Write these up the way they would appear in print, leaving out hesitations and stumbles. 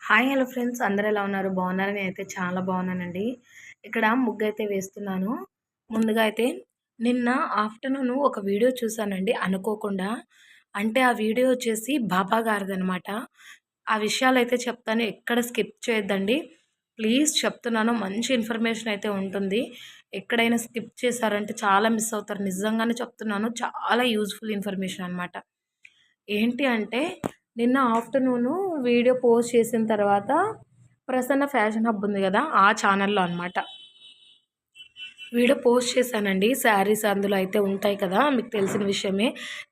Hi hello friends, అందరూ ఎలా ఉన్నారు? బాగున్నారా? నేనైతే చాలా బాగున్నానండి. ఇక్కడ ముగ్గైతే వేస్తున్నాను. ముందుగా అయితే నిన్న ఆఫ్టర్నూన్ ఒక వీడియో చూసానండి అనుకోకుండా. అంటే ఆ వీడియో వచ్చేసి బాబా గారిదనమాట. ఆ విషయాలైతే చెప్తాను, ఎక్కడ స్కిప్ చేయొద్దండి. ప్లీజ్ చెప్తున్నాను, మంచి ఇన్ఫర్మేషన్ అయితే ఉంటుంది. ఎక్కడైనా స్కిప్ చేశారంటే చాలా మిస్ అవుతారు. నిజంగానే చెప్తున్నాను, చాలా యూజ్ఫుల్ ఇన్ఫర్మేషన్ అనమాట. ఏంటి అంటే నిన్న ఆఫ్టర్నూను వీడియో పోస్ట్ చేసిన తర్వాత ప్రసన్న ఫ్యాషన్ హబ్ ఉంది కదా, ఆ ఛానల్లో అనమాట వీడియో పోస్ట్ చేశానండి. శారీస్ అందులో అయితే ఉంటాయి కదా, మీకు తెలిసిన విషయమే.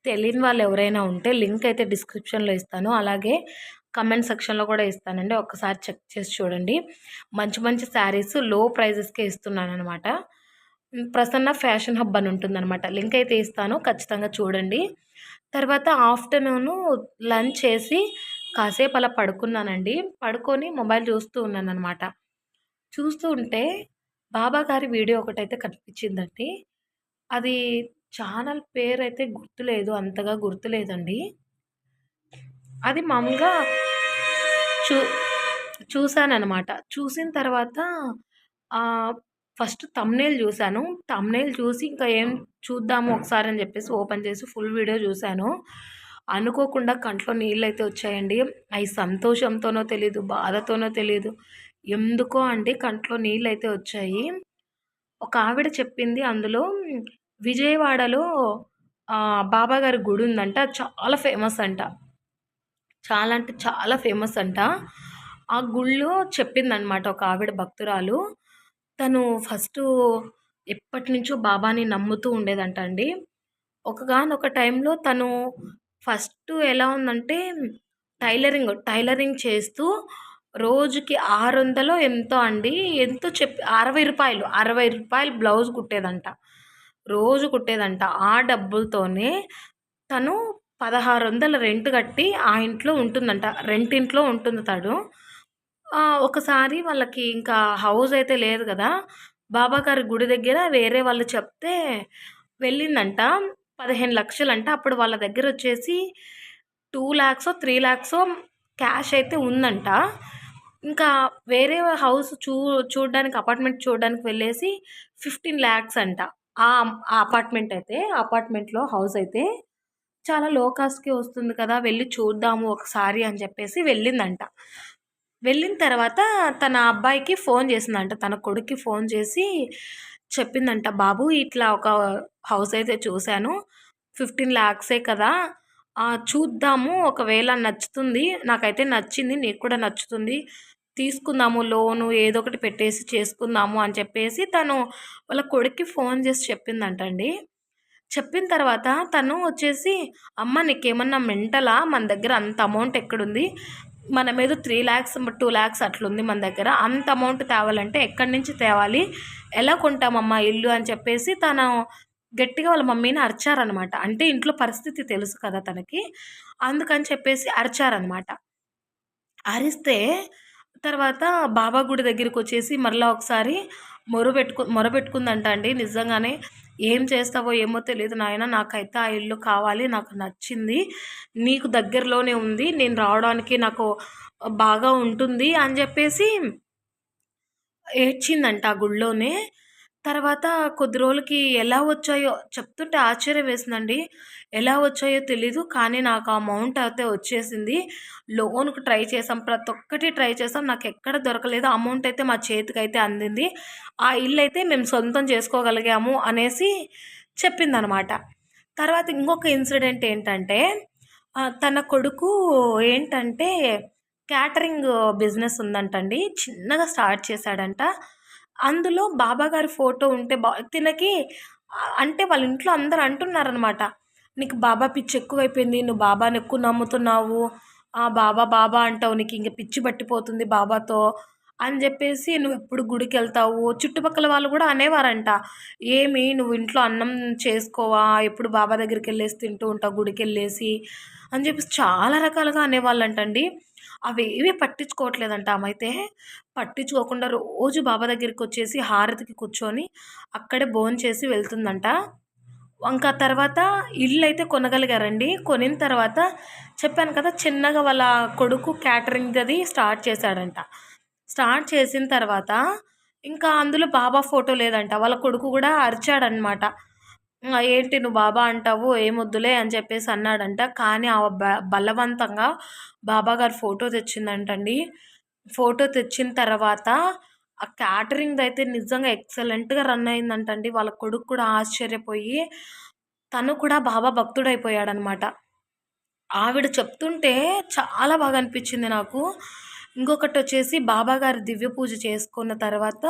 తెలియని వాళ్ళు ఎవరైనా ఉంటే లింక్ అయితే డిస్క్రిప్షన్లో ఇస్తాను, అలాగే కమెంట్ సెక్షన్లో కూడా ఇస్తానండి. ఒక్కసారి చెక్ చేసి చూడండి. మంచి మంచి శారీస్ లో ప్రైజెస్కే ఇస్తున్నాను అనమాట. ప్రసన్న ఫ్యాషన్ హబ్ అని ఉంటుందన్నమాట. లింక్ అయితే ఇస్తాను, ఖచ్చితంగా చూడండి. తర్వాత ఆఫ్టర్నూను లంచ్ చేసి కాసేపు అలా పడుకున్నానండి. పడుకొని మొబైల్ చూస్తూ ఉన్నానన్నమాట. చూస్తూ ఉంటే బాబా గారి వీడియో ఒకటైతే కనిపించిందండి. అది ఛానల్ పేరైతే గుర్తులేదు, అంతగా గుర్తులేదండి. అది మామూలుగా చూ చూసాననమాట. చూసిన తర్వాత ఫస్ట్ థంబ్‌నెయిల్ చూసాను. థంబ్‌నెయిల్ చూసి ఇంకా ఏం చూద్దాము ఒకసారి అని చెప్పేసి ఓపెన్ చేసి ఫుల్ వీడియో చూసాను. అనుకోకుండా కంట్లో నీళ్ళైతే వచ్చాయండి. అయి సంతోషంతోనో తెలీదు, బాధతోనో తెలీదు. ఎందుకో అండి కంట్లో నీళ్ళైతే వచ్చాయి. ఒక ఆవిడ చెప్పింది అందులో విజయవాడలో బాబా గారి గుడి ఉందంట. చాలా ఫేమస్ అంట. చాలా అంటే చాలా ఫేమస్ అంట. ఆ గుళ్ళో చెప్పిందనమాట ఒక ఆవిడ భక్తురాలు. తను ఫస్టు ఎప్పటినుంచో బాబాని నమ్ముతూ ఉండేదంట అండి. ఒకానొక టైంలో తను ఫస్టు ఎలా ఉందంటే టైలరింగ్ చేస్తూ రోజుకి 600 ఎంతో అండి, ఎంతో చెప్పి రూ. 60 బ్లౌజ్ కుట్టేదంట. రోజు కుట్టేదంట. ఆ డబ్బులతోనే తను 1600 రెంట్ కట్టి ఆ ఇంట్లో ఉంటుందంట. రెంటింట్లో ఉంటుంది తను. ఒకసారి వాళ్ళకి ఇంకా హౌస్ అయితే లేదు గదా, బాబాగారి గుడి దగ్గర వేరే వాళ్ళు చెప్తే వెళ్ళిందంట. 15,00,000 అప్పుడు వాళ్ళ దగ్గరొచ్చేసి 2,00,000 3,00,000 క్యాష్ అయితే ఉందంట. ఇంకా వేరే హౌస్ చూడ్డానికి అపార్ట్మెంట్ చూడ్డానికి వెళ్ళేసి 15,00,000 అంట. ఆ అపార్ట్మెంట్‌లో హౌస్ అయితే చాలా లో కాస్ట్‌కి వస్తుంది కదా, వెళ్ళి చూద్దాము ఒకసారి అని చెప్పేసి వెళ్ళిందంట. వెళ్ళిన తర్వాత తన అబ్బాయికి ఫోన్ చేసిందంట. తన కొడుక్కి ఫోన్ చేసి చెప్పిందంట, "బాబు ఇట్లా ఒక హౌస్ అయితే చూశాను. 15,00,000 కదా! చూద్దాము, ఒకవేళ నచ్చుతుంది. నాకైతే నచ్చింది. నీకు కూడా నచ్చుతుంది. తీసుకుందాము లోను ఏదో ఒకటి పెట్టేసి చేసుకుందాము" అని చెప్పేసి తను వాళ్ళ కొడుక్కి ఫోన్ చేసి చెప్పిందంటండి. చెప్పిన తర్వాత తను వచ్చేసి, "అమ్మ నీకేమన్నా మెంటలా? మన దగ్గర అంత అమౌంట్ ఎక్కడుంది? మన మీద 3,00,000 2,00,000 అట్లుంది మన దగ్గర. అంత అమౌంట్ తేవాలంటే ఎక్కడి నుంచి తేవాలి? ఎలా కొంటామమ్మా ఇల్లు" అని చెప్పేసి తను గట్టిగా వాళ్ళ మమ్మీని అరిచారనమాట. అంటే ఇంట్లో పరిస్థితి తెలుసు కదా తనకి. అందుకని చెప్పేసి అరిచారనమాట. అరిస్తే తర్వాత బాబా గుడి దగ్గరికొచ్చేసి మరలా ఒకసారి మొరబెట్టుకుందంట అండి. నిజంగానే, "ఏం చేస్తావో ఏమో తెలీదు నాయన, నాకైతే ఆ ఇల్లు కావాలి. నాకు నచ్చింది. నీకు దగ్గరలోనే ఉంది. నేను రావడానికి నాకు బాగా ఉంటుంది" అని చెప్పేసి ఏడ్చిందంట ఆ గుడిలోనే. తర్వాత కొద్ది రోజులకి ఎలా వచ్చాయో చెప్తుంటే ఆశ్చర్యం వేసిందండి. ఎలా వచ్చాయో తెలీదు, కానీ నాకు ఆ అమౌంట్ అయితే వచ్చేసింది. లోన్‌కి ట్రై చేసాం. ప్రతి ఒక్కటి ట్రై చేసాం. నాకెక్కడ దొరకలేదు. అమౌంట్ అయితే మా చేతికైతే అందింది. ఆ ఇల్లయితే మేము సొంతం చేసుకోగలిగాము అనేసి చెప్పిందనమాట. తర్వాత ఇంకొక ఇన్సిడెంట్ ఏంటంటే తన కొడుకు ఏంటంటే క్యాటరింగ్ బిజినెస్ ఉందంటండి. చిన్నగా స్టార్ట్ చేశాడంట. అందులో బాబాగారి ఫోటో ఉంటే తినకి అంటే వాళ్ళ ఇంట్లో అందరూ అంటున్నారనమాట, "నీకు బాబా పిచ్చి ఎక్కువైపోయింది. నువ్వు బాబాని ఎక్కువ నమ్ముతున్నావు. బాబా బాబా అంటావు. నీకు ఇంక పిచ్చి పట్టిపోతుంది బాబాతో" అని చెప్పేసి, "నువ్వెప్పుడు గుడికెళ్తావు?" చుట్టుపక్కల వాళ్ళు కూడా అనేవారంట, "ఏమి నువ్వు ఇంట్లో అన్నం చేసుకోవా? ఎప్పుడు బాబా దగ్గరికెళ్ళేసి తింటూ ఉంటావు గుడికెళ్ళేసి" అని చెప్పేసి చాలా రకాలుగా అనేవాళ్ళంటండి. అవేవి పట్టించుకోవట్లేదంట ఆమైతే. పట్టించుకోకుండా రోజు బాబా దగ్గరికొచ్చేసి హారతికి కూర్చొని అక్కడే భోంచేసి వెళ్తుందంట. ఇంకా తర్వాత ఇల్లు అయితే కొనగలిగారండి. కొనిన తర్వాత చెప్పాను కదా, చిన్నగా వాళ్ళ కొడుకు క్యాటరింగ్ అది స్టార్ట్ చేశాడంట. స్టార్ట్ చేసిన తర్వాత ఇంకా అందులో బాబా ఫోటో లేదంట. వాళ్ళ కొడుకు కూడా అరిచాడనమాట. ఏంటి నువ్వు బాబా అంటావు, ఏమొద్దులే అని చెప్పేసి అన్నాడంట. కానీ ఆ బలవంతంగా బాబాగారి ఫోటో తెచ్చిందంటండి. ఫోటో తెచ్చిన తర్వాత ఆ క్యాటరింగ్‌దయితే నిజంగా ఎక్సలెంట్‌గా రన్ అయిందంటండి. వాళ్ళ కొడుకు కూడా ఆశ్చర్యపోయి తను కూడా బాబా భక్తుడయిపోయాడనమాట. ఆవిడ చెప్తుంటే చాలా బాగా అనిపించింది నాకు. ఇంకొకటొచ్చేసి బాబాగారి దివ్య పూజ చేసుకున్న తర్వాత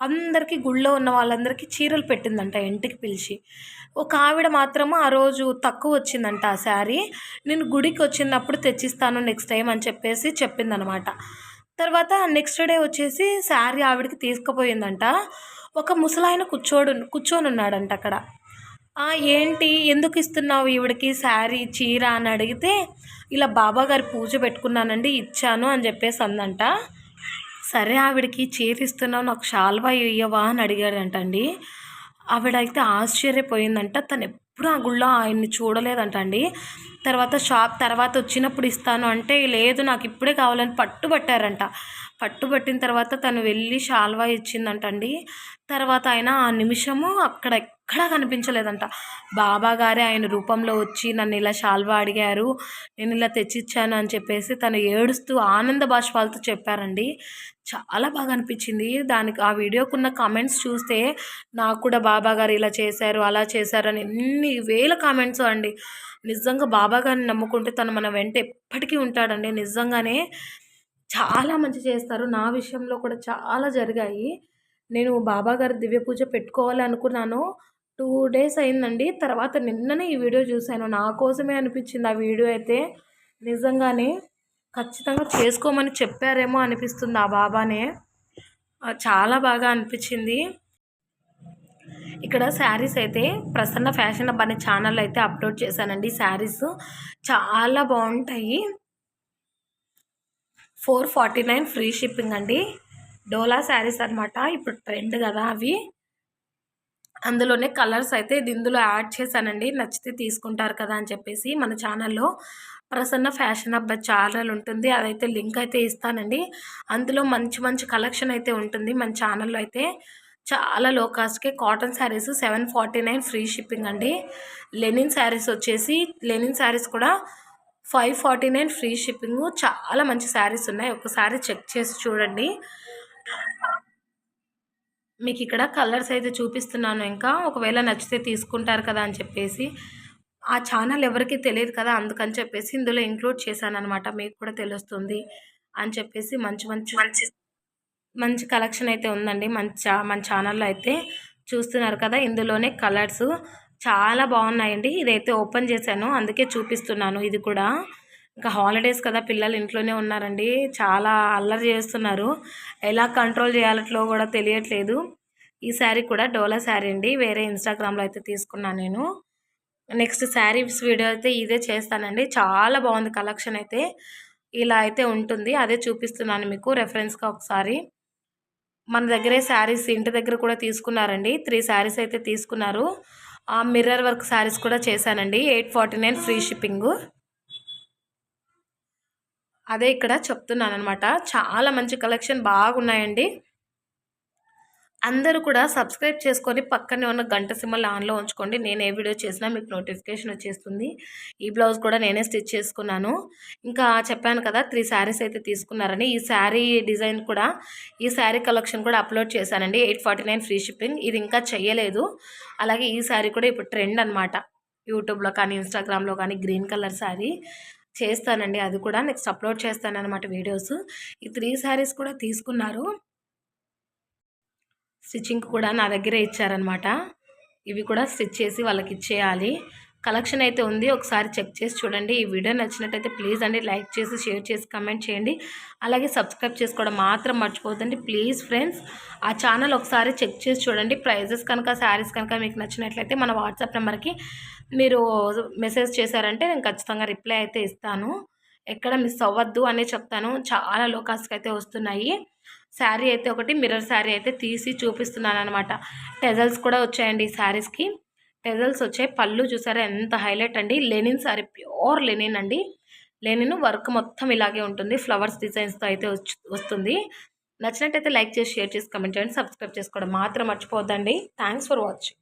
అందరికీ గుళ్ళో ఉన్న వాళ్ళందరికీ చీరలు పెట్టిందంట ఇంటికి పిలిచి. ఒక ఆవిడ మాత్రము ఆ రోజు తక్కువొచ్చిందంట ఆ శారీ. నేను గుడికొచ్చినప్పుడు తెచ్చిస్తాను నెక్స్ట్ టైమ్ అని చెప్పేసి చెప్పిందనమాట. తర్వాత నెక్స్ట్ డే వచ్చేసి శారీ ఆవిడకి తీసుకుపోయిందంట. ఒక ముసలాయన కూర్చొనున్నాడంట అక్కడ. ఏంటి ఎందుకిస్తున్నావు ఈవిడకి శారీ, చీర అని అడిగితే, ఇలా బాబాగారి పూజ పెట్టుకున్నానండి ఇచ్చాను అని చెప్పేసి అందంట. సరే ఆవిడకి చీర ఇస్తున్నావు, నాకు శాల్వా ఇయ్యవా అని అడిగాడంటండి. ఆవిడైతే ఆశ్చర్యపోయిందంట. తను ఎప్పుడు ఆ గుళ్ళో ఆయన్ని చూడలేదంట అండి. తర్వాత వచ్చినప్పుడు ఇస్తాను అంటే, లేదు నాకు ఇప్పుడే కావాలని పట్టుబట్టారంట. పట్టుబట్టిన తర్వాత తను వెళ్ళి శాల్వా ఇచ్చిందంటండి. తర్వాత ఆయన ఆ నిమిషము అక్కడ ఎక్కడా కనిపించలేదంట. బాబాగారే ఆయన రూపంలో వచ్చి నన్ను ఇలా శాల్వా అడిగారు, నేను ఇలా తెచ్చిచ్చాను అని చెప్పేసి తను ఏడుస్తూ ఆనంద బాష్పాలతో చెప్పారండి. చాలా బాగా అనిపించింది. దానికి ఆ వీడియోకున్న కామెంట్స్ చూస్తే నాకు కూడా బాబాగారు ఇలా చేశారు, అలా చేశారు అని ఎన్ని వేల కామెంట్స్ అండి. నిజంగా బాబాగారిని నమ్ముకుంటే తను మన వెంట ఎప్పటికీ ఉంటాడండి. నిజంగానే చాలా మంచి చేస్తారు. నా విషయంలో కూడా చాలా జరిగాయి. నేను బాబాగారి దివ్య పూజ పెట్టుకోవాలి అనుకున్నాను. 2 డేస్ అయిందండి. తర్వాత నిన్ననే ఈ వీడియో చూశాను. నా కోసమే అనిపించింది ఆ వీడియో అయితే. నిజంగానే ఖచ్చితంగా చేసుకోమని చెప్పారేమో అనిపిస్తుంది ఆ బాబానే. చాలా బాగా అనిపించింది. ఇక్కడ శారీస్ అయితే ప్రసన్న ఫ్యాషన్ హబ్ అనే ఛానల్ అయితే అప్లోడ్ చేశానండి. శారీస్ చాలా బాగుంటాయి. 449 ఫ్రీ షిప్పింగ్ అండి. డోలా శారీస్ అనమాట. ఇప్పుడు ట్రెండ్ కదా అవి. అందులోనే కలర్స్ అయితే ఇందులో యాడ్ చేశానండి. నచ్చితే తీసుకుంటారు కదా అని చెప్పేసి. మన ఛానల్లో ప్రసన్న ఫ్యాషన్ హబ్ ఛానల్ ఉంటుంది. అదైతే లింక్ అయితే ఇస్తానండి. అందులో మంచి మంచి కలెక్షన్ అయితే ఉంటుంది. మన ఛానల్లో అయితే చాలా లో కాస్ట్కే కాటన్ శారీస్ 749 ఫ్రీ షిప్పింగ్ అండి. లెనిన్ శారీస్ వచ్చేసి లెనిన్ శారీస్ కూడా 549 ఫ్రీ షిప్పింగ్. చాలా మంచి శారీస్ ఉన్నాయి. ఒకసారి చెక్ చేసి చూడండి. మీకు ఇక్కడ కలర్స్ అయితే చూపిస్తున్నాను. ఇంకా ఒకవేళ నచ్చితే తీసుకుంటారు కదా అని చెప్పేసి. ఆ ఛానల్ ఎవరికీ తెలియదు కదా, అందుకని చెప్పేసి ఇందులో ఇంక్లూడ్ చేశాననమాట. మీకు కూడా తెలుస్తుంది అని చెప్పేసి. మంచి మంచి మంచి మంచి కలెక్షన్ అయితే ఉందండి మన ఛానల్లో అయితే. చూస్తున్నారు కదా, ఇందులోనే కలర్స్ చాలా బాగున్నాయండి. ఇదైతే ఓపెన్ చేశాను, అందుకే చూపిస్తున్నాను. ఇది కూడా ఇంకా హాలిడేస్ కదా, పిల్లలు ఇంట్లోనే ఉన్నారండి. చాలా అల్లరి చేస్తున్నారు. ఎలా కంట్రోల్ చేయాలట్లో కూడా తెలియట్లేదు. ఈ శారీ కూడా డోలా శారీ అండి. వేరే ఇన్స్టాగ్రామ్లో అయితే తీసుకున్నాను నేను. నెక్స్ట్ శారీస్ వీడియో అయితే ఇదే చేస్తానండి. చాలా బాగుంది కలెక్షన్ అయితే. ఇలా అయితే ఉంటుంది. అదే చూపిస్తున్నాను మీకు రెఫరెన్స్గా ఒకసారి. మన దగ్గరే శారీస్ ఇంటి దగ్గర కూడా తీసుకున్నారండి. 3 శారీస్ అయితే తీసుకున్నారు. మిర్రర్ వర్క్ శారీస్ కూడా చేశానండి. 849 ఫ్రీ షిప్పింగు. అదే ఇక్కడ చెప్తున్నాను అనమాట. చాలా మంచి కలెక్షన్ బాగున్నాయండి. అందరూ కూడా సబ్స్క్రైబ్ చేసుకొని పక్కనే ఉన్న గంట సింబల్ ఆన్లో ఉంచుకోండి. నేను ఏ వీడియో చేసినా మీకు నోటిఫికేషన్ వచ్చేస్తుంది. ఈ బ్లౌజ్ కూడా నేనే స్టిచ్ చేసుకున్నాను. ఇంకా చెప్పాను కదా 3 శారీస్ అయితే తీసుకున్నారని. ఈ శారీ డిజైన్ కూడా, ఈ శారీ కలెక్షన్ కూడా అప్లోడ్ చేశానండి. 849 ఫ్రీ షిప్పింగ్. ఇది ఇంకా చెయ్యలేదు. అలాగే ఈ శారీ కూడా ఇప్పుడు ట్రెండ్ అనమాట. యూట్యూబ్లో కానీ ఇన్స్టాగ్రామ్లో కానీ గ్రీన్ కలర్ శారీ చేస్తానండి. అది కూడా నెక్స్ట్ అప్లోడ్ చేస్తానన్నమాట వీడియోస్. ఈ 3 శారీస్ కూడా తీసుకున్నారు. స్టిచ్చింగ్ కూడా నా దగ్గరే ఇచ్చారనమాట. ఇవి కూడా స్టిచ్ చేసి వాళ్ళకి ఇచ్చేయాలి. కలెక్షన్ అయితే ఉంది, ఒకసారి చెక్ చేసి చూడండి. ఈ వీడియో నచ్చినట్టయితే ప్లీజ్ అండి లైక్ చేసి, షేర్ చేసి, కమెంట్ చేయండి. అలాగే సబ్స్క్రైబ్ చేసుకోవడం మాత్రం మర్చిపోతుందండి ప్లీజ్ ఫ్రెండ్స్. ఆ ఛానల్ ఒకసారి చెక్ చేసి చూడండి. ప్రైజెస్ కనుక, శారీస్ కనుక మీకు నచ్చినట్లయితే మన వాట్సాప్ నెంబర్కి మీరు మెసేజ్ చేశారంటే నేను ఖచ్చితంగా రిప్లై అయితే ఇస్తాను. ఎక్కడ మిస్ అవ్వద్దు అనే చెప్తాను. చాలా లో కాస్ట్కి అయితే వస్తున్నాయి. శారీ అయితే ఒకటి మిర్రర్ శారీ అయితే తీసి చూపిస్తున్నాను అనమాట. టెజల్స్ కూడా వచ్చాయండి ఈ శారీస్కి. టెజల్స్ వచ్చాయి. పళ్ళు చూసారా ఎంత హైలైట్ అండి. లెనిన్ సారీ, ప్యూర్ లెనిన్ అండి. లెనిన్ వర్క్ మొత్తం ఇలాగే ఉంటుంది. ఫ్లవర్స్ డిజైన్స్తో అయితే వస్తుంది. నచ్చినట్టయితే లైక్ చేసి, షేర్ చేసి, కమెంట్ చేయండి. సబ్స్క్రైబ్ చేసుకోవడం మాత్రం మర్చిపోవద్దండి. Thanks for watching.